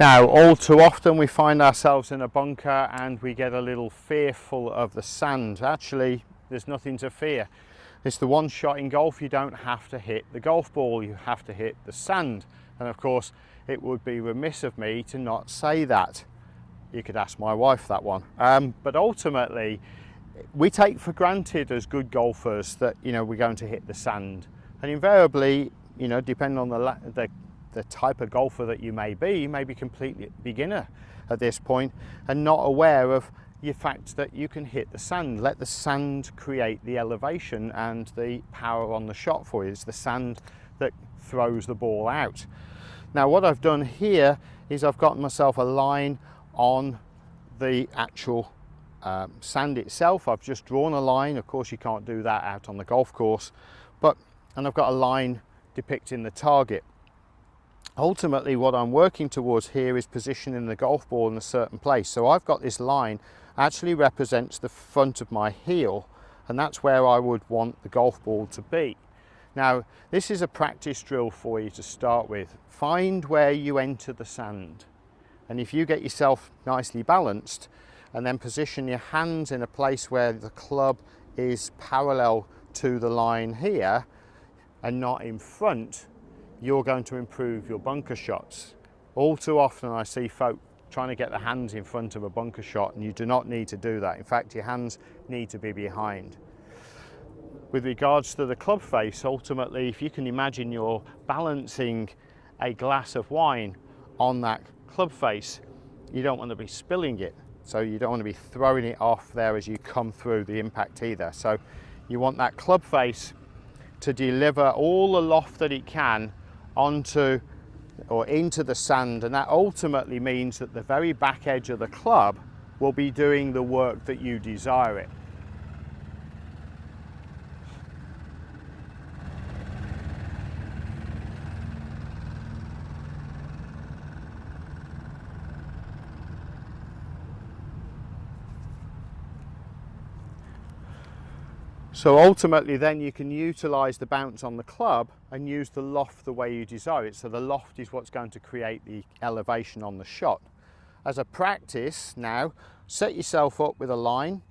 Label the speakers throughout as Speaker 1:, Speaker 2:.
Speaker 1: Now, all too often we find ourselves in a bunker and we get a little fearful of the sand. Actually, there's nothing to fear. It's the one shot in golf, you don't have to hit the golf ball, you have to hit the sand. And of course, it would be remiss of me to not say that. You could ask my wife that one. But ultimately, we take for granted as good golfers that, we're going to hit the sand. And invariably, depending on the type of golfer that you may be completely beginner at this point and not aware of the fact that you can hit the sand. Let the sand create the elevation and the power on the shot for you. It's the sand that throws the ball out. Now, what I've done here is I've got myself a line on the actual sand itself. I've just drawn a line. Of course, you can't do that out on the golf course, and I've got a line depicting the target. Ultimately, what I'm working towards here is positioning the golf ball in a certain place. So I've got this line actually represents the front of my heel, and that's where I would want the golf ball to be. Now, this is a practice drill for you to start with. Find where you enter the sand, and if you get yourself nicely balanced and then position your hands in a place where the club is parallel to the line here and not in front, you're going to improve your bunker shots. All too often I see folk trying to get the hands in front of a bunker shot, and you do not need to do that. In fact, your hands need to be behind. With regards to the club face, ultimately, if you can imagine you're balancing a glass of wine on that club face, you don't want to be spilling it. So you don't want to be throwing it off there as you come through the impact either. So you want that club face to deliver all the loft that it can onto or into the sand, and that ultimately means that the very back edge of the club will be doing the work that you desire it. So ultimately then you can utilize the bounce on the club and use the loft the way you desire it. So the loft is what's going to create the elevation on the shot. As a practice now, set yourself up with a line,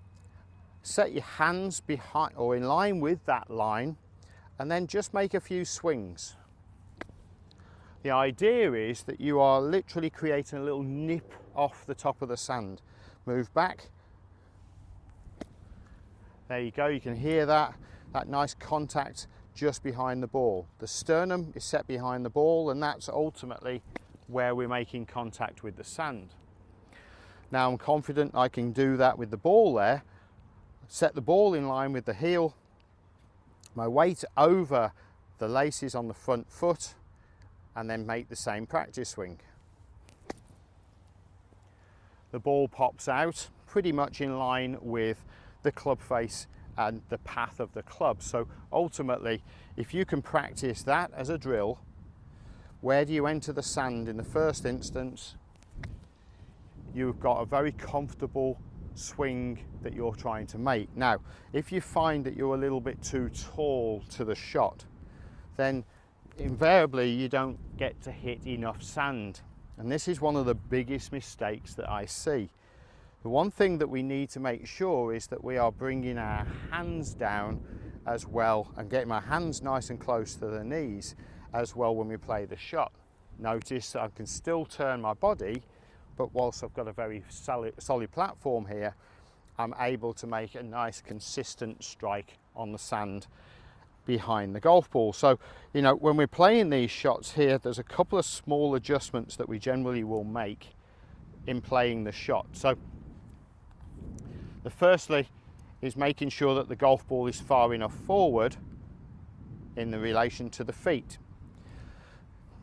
Speaker 1: set your hands behind or in line with that line, and then just make a few swings. The idea is that you are literally creating a little nip off the top of the sand. Move back. There you go, you can hear that nice contact just behind the ball. The sternum is set behind the ball, and that's ultimately where we're making contact with the sand. Now I'm confident I can do that with the ball there. Set the ball in line with the heel, my weight over the laces on the front foot, and then make the same practice swing. The ball pops out pretty much in line with the club face and the path of the club. So ultimately, if you can practice that as a drill, where do you enter the sand in the first instance? You've got a very comfortable swing that you're trying to make. Now, if you find that you're a little bit too tall to the shot, then invariably you don't get to hit enough sand. And this is one of the biggest mistakes that I see. The one thing that we need to make sure is that we are bringing our hands down as well and getting my hands nice and close to the knees as well when we play the shot. Notice I can still turn my body, but whilst I've got a very solid platform here, I'm able to make a nice consistent strike on the sand behind the golf ball. So, when we're playing these shots here, there's a couple of small adjustments that we generally will make in playing the shot. So, the firstly is making sure that the golf ball is far enough forward in the relation to the feet.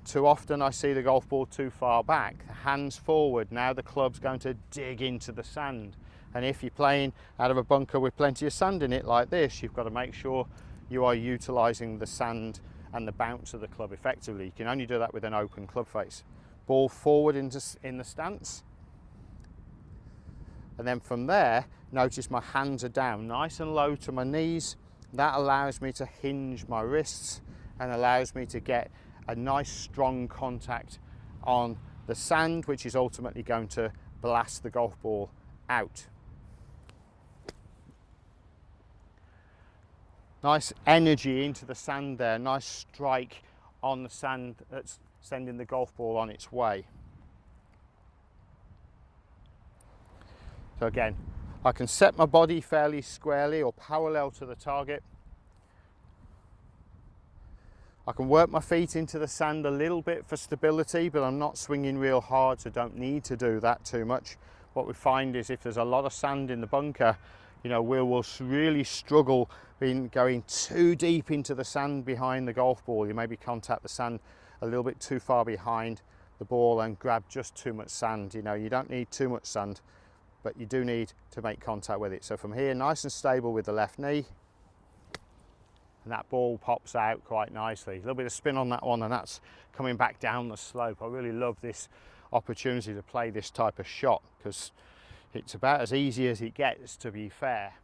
Speaker 1: Too often I see the golf ball too far back, hands forward. Now the club's going to dig into the sand. And if you're playing out of a bunker with plenty of sand in it like this, you've got to make sure you are utilizing the sand and the bounce of the club effectively. You can only do that with an open club face. Ball forward in the stance. And then from there, notice my hands are down nice and low to my knees. That allows me to hinge my wrists and allows me to get a nice strong contact on the sand, which is ultimately going to blast the golf ball out. Nice energy into the sand there, nice strike on the sand that's sending the golf ball on its way. So again, I can set my body fairly squarely or parallel to the target. I can work my feet into the sand a little bit for stability, but I'm not swinging real hard, so don't need to do that too much. What we find is if there's a lot of sand in the bunker, you know, we'll really struggle in going too deep into the sand behind the golf ball. You maybe contact the sand a little bit too far behind the ball and grab just too much sand. You know, you don't need too much sand, but you do need to make contact with it. So from here, nice and stable with the left knee, and that ball pops out quite nicely. A little bit of spin on that one, and that's coming back down the slope. I really love this opportunity to play this type of shot because it's about as easy as it gets, to be fair.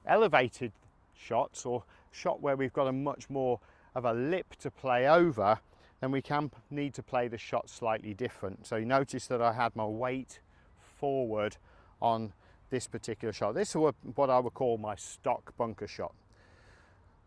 Speaker 1: Elevated shots, or shot where we've got a much more of a lip to play over, then we can need to play the shot slightly different. So you notice that I had my weight forward on this particular shot. This is what I would call my stock bunker shot.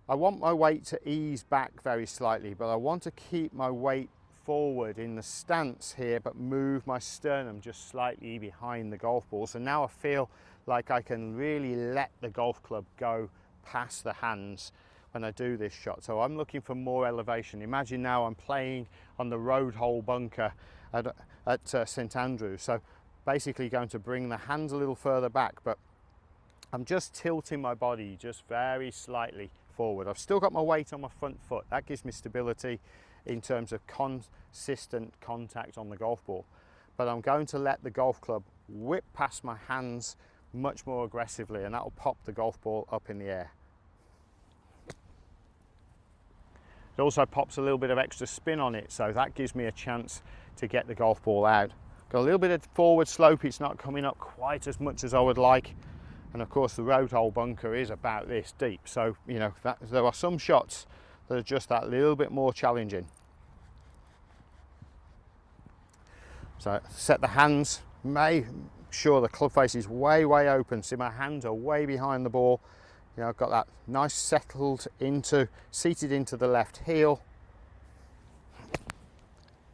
Speaker 1: I want my weight to ease back very slightly, but I want to keep my weight forward in the stance here, but move my sternum just slightly behind the golf ball. So now I feel like I can really let the golf club go past the hands when I do this shot. So I'm looking for more elevation. Imagine now I'm playing on the road hole bunker at St Andrews. So basically going to bring the hands a little further back, but I'm just tilting my body just very slightly forward. I've still got my weight on my front foot. That gives me stability in terms of consistent contact on the golf ball. But I'm going to let the golf club whip past my hands much more aggressively, and that will pop the golf ball up in the air. It also pops a little bit of extra spin on it, so that gives me a chance to get the golf ball out. Got a little bit of forward slope, it's not coming up quite as much as I would like. And of course the road hole bunker is about this deep, so you know there are some shots that are just that little bit more challenging. So set the hands, make sure the club face is way open. See, my hands are way behind the ball. You know, I've got that nice seated into the left heel.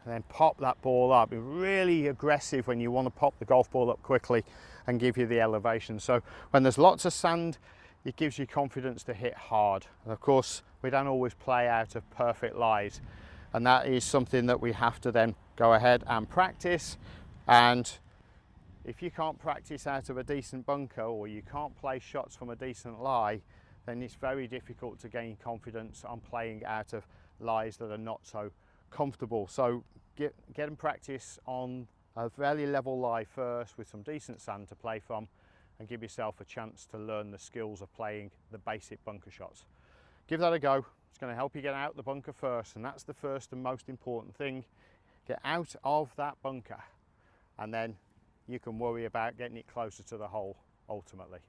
Speaker 1: And then pop that ball up. Be really aggressive when you want to pop the golf ball up quickly and give you the elevation. So when there's lots of sand, it gives you confidence to hit hard. And of course, we don't always play out of perfect lies. And that is something that we have to then go ahead and practice. And if you can't practice out of a decent bunker, or you can't play shots from a decent lie, then it's very difficult to gain confidence on playing out of lies that are not so comfortable. So get and practice on a fairly level lie first with some decent sand to play from, and give yourself a chance to learn the skills of playing the basic bunker shots. Give that a go. It's going to help you get out the bunker first, and that's the first and most important thing. Get out of that bunker, and then you can worry about getting it closer to the hole ultimately.